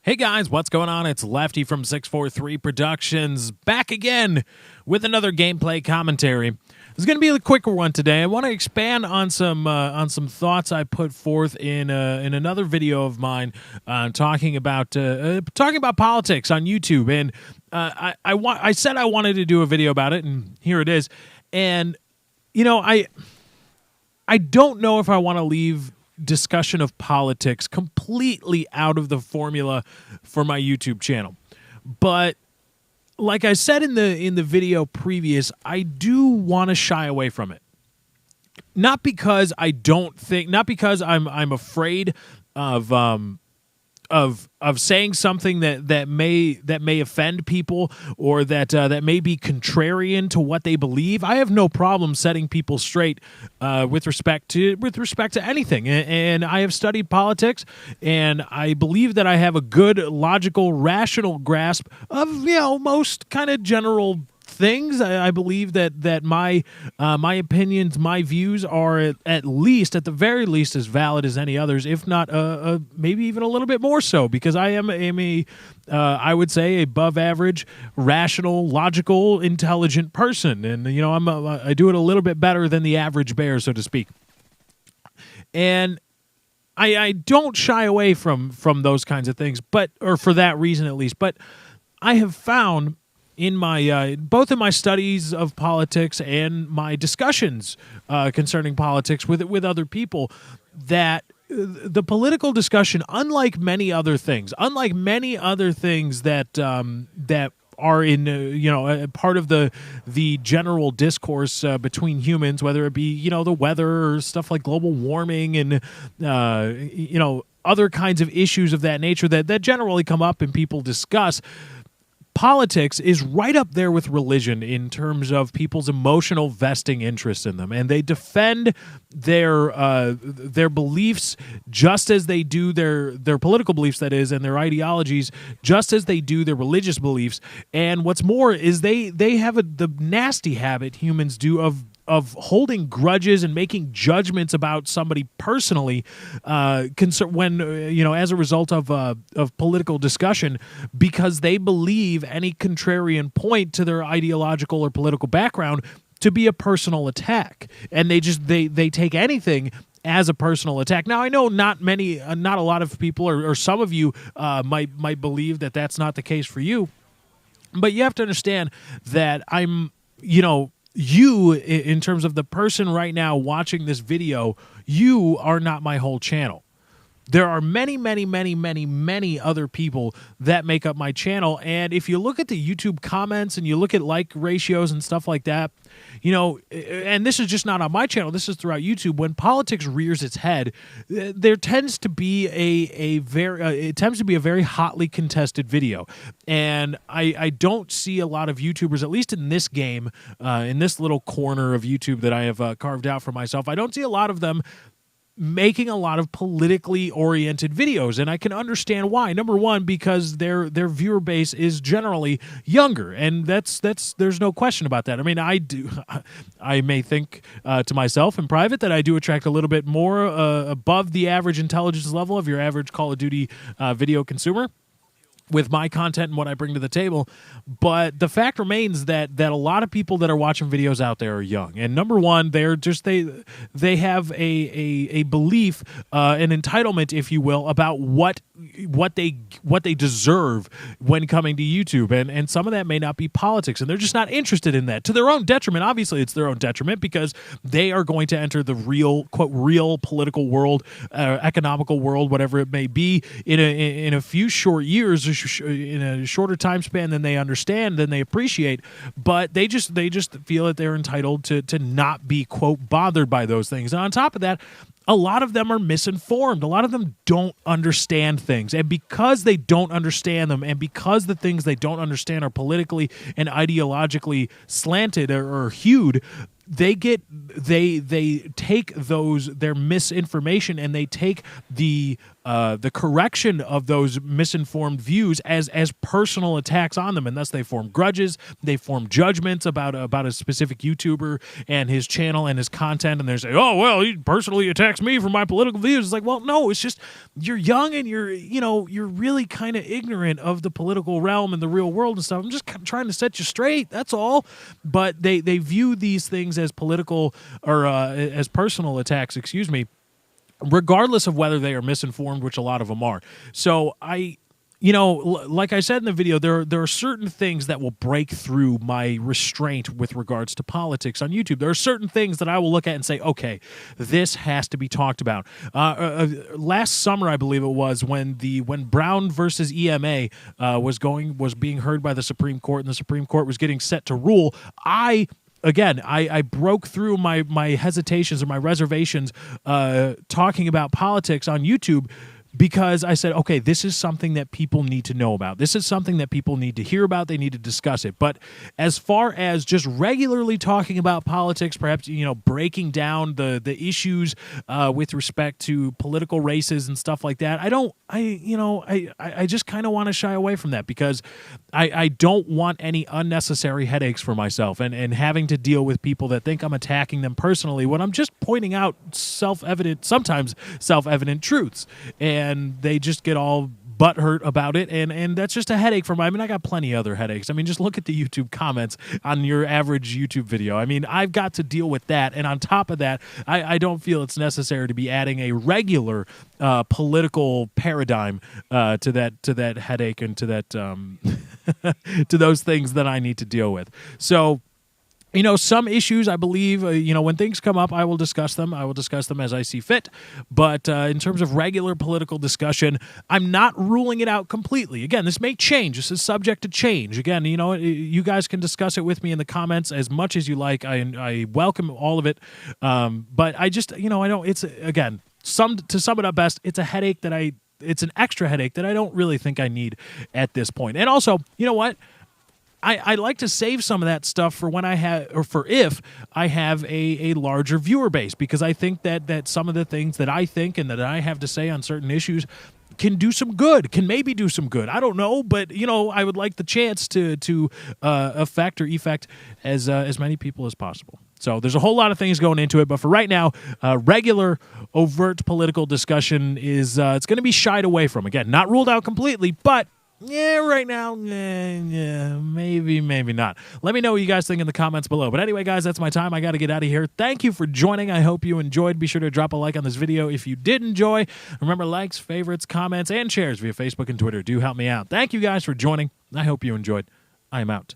Hey guys, what's going on? It's Lefty from 643 Productions back again with another gameplay commentary. It's going to be a quicker one today. I want to expand on some thoughts I put forth in another video of mine talking about politics on YouTube, and I said I wanted to do a video about it, and here it is. And you know, I don't know if I want to leave discussion of politics completely out of the formula for my YouTube channel. But like I said in the video previous, I do want to shy away from it. Not because I'm afraid of saying something that may offend people, or that may be contrarian to what they believe. I have no problem setting people straight with respect to anything, and I have studied politics, and I believe that I have a good, logical, rational grasp of most kind of general things. I believe that my opinions, my views are at the very least as valid as any others, if not maybe even a little bit more so, because I am I would say above average, rational, logical, intelligent person, and I do it a little bit better than the average bear, so to speak. And I don't shy away from those kinds of things, or for that reason at least. But I have found in my both in my studies of politics and my discussions concerning politics with other people, that the political discussion, unlike many other things that that are in part of the general discourse between humans, whether it be the weather or stuff like global warming and other kinds of issues of that nature that generally come up and people discuss. Politics is right up there with religion in terms of people's emotional vesting interest in them, and they defend their beliefs just as they do their political beliefs, that is, and their ideologies just as they do their religious beliefs. And what's more is they have the nasty habit humans do of holding grudges and making judgments about somebody personally, when as a result of political discussion, because they believe any contrarian point to their ideological or political background to be a personal attack, and they take anything as a personal attack. Now, I know not a lot of people, or some of you might believe that that's not the case for you, but you have to understand that you, in terms of the person right now watching this video, you are not my whole channel. There are many, many, many, many, many other people that make up my channel, and if you look at the YouTube comments and you look at like ratios and stuff like that, and this is just not on my channel, this is throughout YouTube, when politics rears its head, there tends to be a very hotly contested video. And I don't see a lot of YouTubers, at least in this game, in this little corner of YouTube that I have carved out for myself, I don't see a lot of them making a lot of politically oriented videos, and I can understand why. Number one, because their viewer base is generally younger, and there's no question about that. I mean, I may think to myself in private that I do attract a little bit more above the average intelligence level of your average Call of Duty video consumer with my content and what I bring to the table. But the fact remains that a lot of people that are watching videos out there are young. And number one, they have a belief, an entitlement, if you will, about what they deserve when coming to YouTube. And some of that may not be politics, and they're just not interested in that. To their own detriment. Obviously, it's their own detriment, because they are going to enter the real, quote, real political world, economical world, whatever it may be, in a few short years, in a shorter time span than they understand, than they appreciate. But they just feel that they're entitled to not be, quote, bothered by those things. And on top of that, a lot of them are misinformed. A lot of them don't understand things. And because they don't understand them, and because the things they don't understand are politically and ideologically slanted or hewed, they take their misinformation, and they take the the correction of those misinformed views as personal attacks on them, and thus they form grudges, they form judgments about a specific YouTuber and his channel and his content, and they say, oh well, he personally attacks me for my political views. It's like, well, no, it's just you're young and you're really kind of ignorant of the political realm and the real world and stuff. I'm just trying to set you straight, that's all. But they view these things as political or as personal attacks, excuse me, regardless of whether they are misinformed, which a lot of them are. So like I said in the video, there are certain things that will break through my restraint with regards to politics on YouTube. There are certain things that I will look at and say, okay, this has to be talked about. Last summer, I believe it was, when Brown versus EMA was being heard by the Supreme Court, and the Supreme Court was getting set to rule, I broke through my hesitations or my reservations talking about politics on YouTube, because I said, okay, this is something that people need to know about. This is something that people need to hear about. They need to discuss it. But as far as just regularly talking about politics, perhaps, breaking down the issues with respect to political races and stuff like that, I just kind of want to shy away from that, because I don't want any unnecessary headaches for myself and having to deal with people that think I'm attacking them personally when I'm just pointing out sometimes self-evident truths. And they just get all butthurt about it, and that's just a headache for me. I mean, I got plenty of other headaches. I mean, just look at the YouTube comments on your average YouTube video. I mean, I've got to deal with that, and on top of that, I don't feel it's necessary to be adding a regular political paradigm to that headache and to that to those things that I need to deal with. So, some issues, I believe, when things come up, I will discuss them. I will discuss them as I see fit. But in terms of regular political discussion, I'm not ruling it out completely. Again, this may change. This is subject to change. Again, you guys can discuss it with me in the comments as much as you like. I welcome all of it. But I just, I don't, it's, again, to sum it up best, it's a headache it's an extra headache that I don't really think I need at this point. And also, you know what? I like to save some of that stuff for when if I have a larger viewer base, because I think that some of the things that I think and that I have to say on certain issues can maybe do some good. I don't know, but I would like the chance to affect as many people as possible. So there's a whole lot of things going into it, but for right now, regular overt political discussion is it's going to be shied away from. Again, not ruled out completely, but yeah, right now, maybe not. Let me know what you guys think in the comments below. But anyway, guys, that's my time. I got to get out of here. Thank you for joining. I hope you enjoyed. Be sure to drop a like on this video if you did enjoy. Remember, likes, favorites, comments, and shares via Facebook and Twitter do help me out. Thank you guys for joining. I hope you enjoyed. I am out.